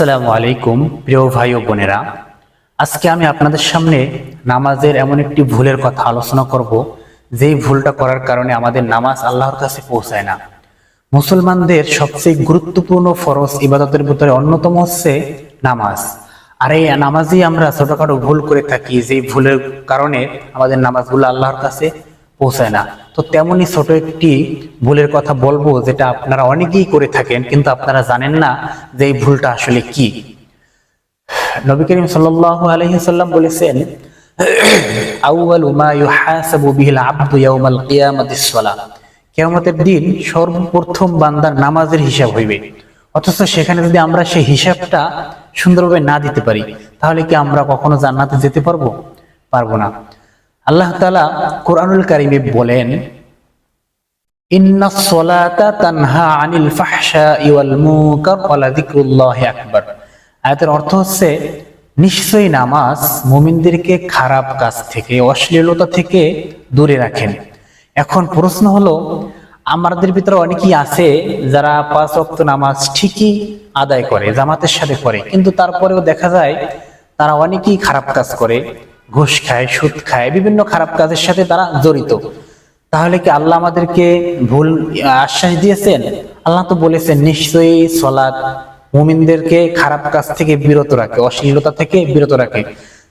আসসালামু আলাইকুম প্রিয় ভাই ও বোনেরা, আজকে আমি আপনাদের সামনে নামাজের এমন একটি ভুলের কথা আলোচনা করব যেই ভুলটা করার কারণে আমাদের নামাজ আল্লাহর কাছে পৌঁছায় না। মুসলমানদের সবচেয়ে গুরুত্বপূর্ণ ফরজ ইবাদতের ভিতরে অন্যতম হচ্ছে নামাজ। আর এই নামাজই আমরা ছোটখাটো ভুল করে থাকি, যে ভুলের কারণে আমাদের নামাজগুলো আল্লাহর কাছে পৌঁছায় না। তো তেমনই ছোট একটি ভুলের কথা বলবো, যেটা আপনারা অনেকেই করে থাকেন কিন্তু আপনারা জানেন না যে এই ভুলটা আসলে কি। নবী করিম সাল্লাল্লাহু আলাইহি সাল্লাম বলেছেন, আউয়ালু মা ইউহাসাবু বিহিল আবদু ইয়াউমাল কিয়ামাতিস সালাহ। কিয়ামতের দিন সর্বপ্রথম বান্দার নামাজের হিসাব হইবে। অথচ সেখানে যদি আমরা সেই হিসাবটা সুন্দরভাবে না দিতে পারি, তাহলে কি আমরা কখনো জান্নাতে যেতে পারবো না। আল্লাহ তাআলা কোরআনুল কারীমে বলেন, ইন্নাস সালাতা তানহা আনিল ফাহশাই ওয়াল মুনকার ওয়া লাযিকরুল্লাহি আকবার। আয়াতের অর্থ হচ্ছে, নিশ্চয়ই নামাজ মুমিনদেরকে খারাপ কাজ থেকে, অশ্লীলতা থেকে দূরে রাখেন। এখন প্রশ্ন হলো, আমাদের ভিতরে অনেকেই আছে যারা 5 ওয়াক্ত নামাজ ঠিকই আদায় করে, জামাতের সাথে করে, কিন্তু তারপরেও দেখা যায় তারা অনেকেই খারাপ কাজ করে, ঘুষ খায়, সুদ খায়, বিভিন্ন খারাপ কাজের সাথে তারা জড়িত। তাহলে কি আল্লাহ আমাদেরকে ভুল আশ্বাস দিয়েছেন? আল্লাহ তো বলেছেন, নিশ্চয়ই সালাত মুমিনদেরকে খারাপ কাজ থেকে বিরত রাখে, অশ্লীলতা থেকে বিরত রাখে।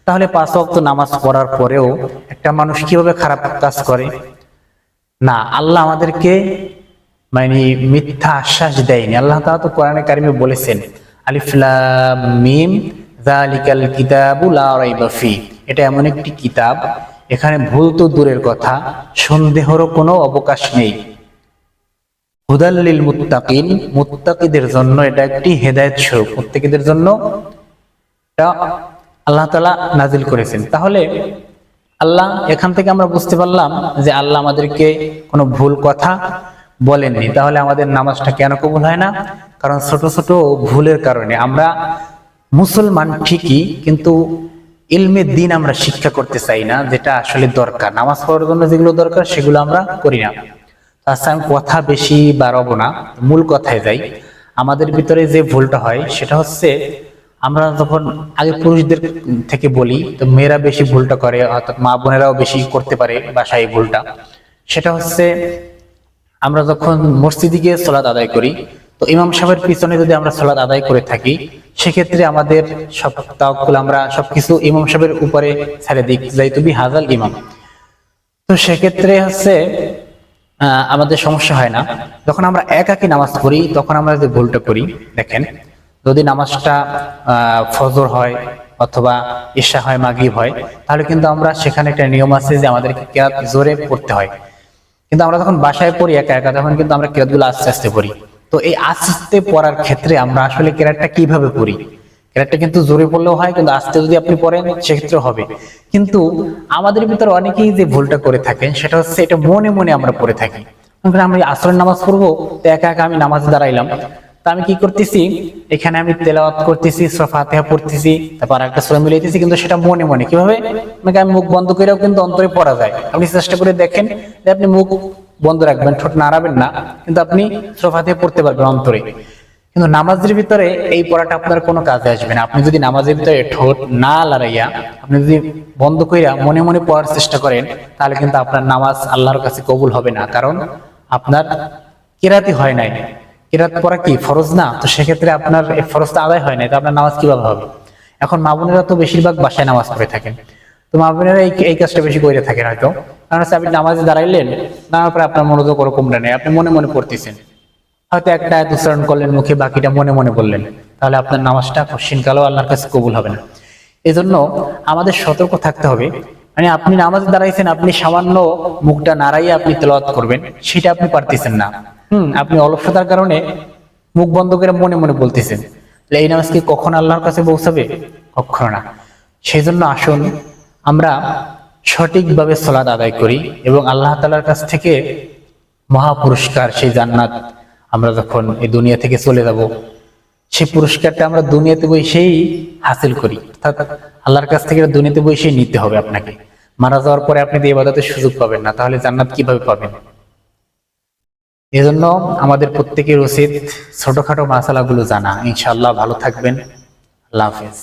তাহলে 5 ওয়াক্ত নামাজ পড়ার পরেও একটা মানুষ কিভাবে খারাপ কাজ করে? না, আল্লাহ আমাদেরকে মিথ্যা আশ্বাস দেয়নি। আল্লাহ তাআলা তো কোরআনে কারিমে বলেছেন, আলিফ লাম মিম যালিকাল কিতাবু লা রাইবা ফি। এটা এমন একটি কিতাব, এখানে ভুল তো দূরের কথা, সন্দেহেরও কোনো অবকাশ নেই। হুদাল লিল মুত্তাকিন, মুত্তাকিদের জন্য এটা একটি হেদায়েত স্বরূপ, মুত্তাকিদের জন্য এটা আল্লাহ তাআলা নাজিল করেছেন। তাহলে আল্লাহ, এখান থেকে আমরা বুঝতে পারলাম যে আল্লাহ আমাদেরকে কোনো ভুল কথা বলেননি। তাহলে আমাদের নামাজটা কেন কবুল হয় না? কারণ ছোট ছোট ভুলের কারণে। আমরা মুসলমান ঠিকই, কিন্তু ইলমে দ্বীন আমরা শিক্ষা করতে চাই না, যেটা আসলে দরকার। নামাজ পড়ার জন্য যেগুলো দরকার সেগুলো আমরা করি না। আচ্ছা, আমি কথা বেশি বাড়াবো না, মূল কথায় যাই। আমাদের ভিতরে যে ভুলটা হয় সেটা হচ্ছে, আমরা যখন আগে পুরুষদের থেকে বলি, তো মেয়েরা বেশি ভুলটা করে, অর্থাৎ মা বোনেরাও বেশি করতে পারে বাসায় ভুলটা। সেটা হচ্ছে, আমরা যখন মসজিদে গিয়ে সালাত আদায় করি, তো ইমাম সাহেবের পিছনে যদি আমরা সালাত আদায় করে থাকি, সেক্ষেত্রে আমাদের সব তাওয়াক্কুল, আমরা সবকিছু ইমাম সাহেবের উপরে ছেড়ে দিই, যাইতু বি হাযাল ইমাম। তো সেক্ষেত্রে হচ্ছে আমাদের সমস্যা হয় না। যখন আমরা একাকী নামাজ পড়ি, তখন আমরা যে ভুলটা করি, দেখেন, যদি নামাজটা ফজর হয় অথবা ইশা হয়, মাগরিব হয়, তাহলে কিন্তু আমরা সেখানে একটা নিয়ম আছে যে আমাদেরকে কিরাত জোরে পড়তে হয়। কিন্তু আমরা যখন বাসায় পড়ি একা একা, তখন কিন্তু আমরা কিরাতগুলো আস্তে আস্তে পড়ি। তো এই আস্তে পড়ার ক্ষেত্রে আমরা আসলে কিরাতটা কিভাবে পড়ি? কিরাতটা কিন্তু জোরে পড়লেও হয়, কিন্তু আস্তে যদি আপনি পড়েন সেক্ষেত্রে হবে। কিন্তু আমাদের ভিতরে অনেকেই যে ভুলটা করে থাকেন, সেটা হচ্ছে, এটা মনে মনে আমরা পড়ে থাকি। আমি আসরের নামাজ পড়বো, তো একা একা আমি নামাজে দাঁড়াইলাম, তা আমি কি করতেছি, এখানে আমি তেলাওয়াত করতেছি, সূরা ফাতিহা পড়তেছি, তারপর একটা সূরা মিলাইতেছি, কিন্তু সেটা মনে মনে। কিভাবে? আমি মুখ বন্ধ করেও কিন্তু অন্তরে পড়া যায়। আপনি চেষ্টা করে দেখেন যে আপনি মুখ বন্ধ রাখবেন, ঠোঁট নাড়াবেন না, কিন্তু আপনি সূরা ফাতিহা পড়তে পারবেন অন্তরে। কিন্তু নামাজের ভিতরে এই পড়াটা আপনার কোনো কাজে আসবে না। আপনি যদি নামাজের ভিতরে ঠোঁট না লড়াইয়া, আপনি যদি বন্ধ কইরা মনে মনে পড়ার চেষ্টা করেন, তাহলে কিন্তু আপনার নামাজ আল্লাহর কাছে কবুল হবে না। কারণ আপনার কিরাতি হয় নাই। কিরাত পড়া কি ফরজ না? তো সেক্ষেত্রে আপনার এই ফরজটা আদায় হয় নাই, তো আপনার নামাজ কিভাবে হবে? এখন মা বোনেরা তো বেশিরভাগ বাসায় নামাজ পড়ে থাকেন, তো মা বোনেরা এই কাজটা বেশি করে থাকেন হয়তো। কারণ হচ্ছে, আপনি নামাজে দাঁড়াইলেন, দাঁড়ানোর পরে আপনার মনোযোগ ওরকমটা নেই, আপনি মনে মনে পড়তেছেন, হয়তো একটা আয়াত উচ্চারণ করলেন মুখে, বাকিটা মনে মনে বললেন, তাহলে আপনার নামাজটা কশিনকালেও আল্লাহর কাছে কবুল হবে না। এজন্য আমাদের সতর্ক থাকতে হবে। আপনি নামাজে দাঁড়াইছেন, আপনি সামান্য মুখটা নাড়াইয়া আপনি তেলাওয়াত করবেন, সেটা আপনি পারতেছেন না। আপনি অলসতার কারণে মুখ বন্ধ করে মনে মনে বলতেছেন, এই নামাজ কি কখন আল্লাহর কাছে পৌঁছাবে? কখনো না। সেই জন্য আসুন আমরা সঠিকভাবে সালাত আদায় করি, এবং আল্লাহ তাআলার কাছ থেকে মহাপুরস্কার, সেই জান্নাত, আমরা যখন এই দুনিয়া থেকে চলে যাব, সেই পুরস্কারটা আমরা দুনিয়াতে বসেই হাসিল করি। অর্থাৎ আল্লাহর কাছ থেকে দুনিয়াতে বসেই নিতে হবে আপনাকে। মারা যাওয়ার পরে আপনি ইবাদতের সুযোগ পাবেন না, তাহলে জান্নাত কিভাবে পাবেন? এজন্য আমাদের প্রত্যেকের উচিত ছোটখাটো মাসালাগুলো জানা। ইনশাআল্লাহ ভালো থাকবেন। আল্লাহ হাফেজ।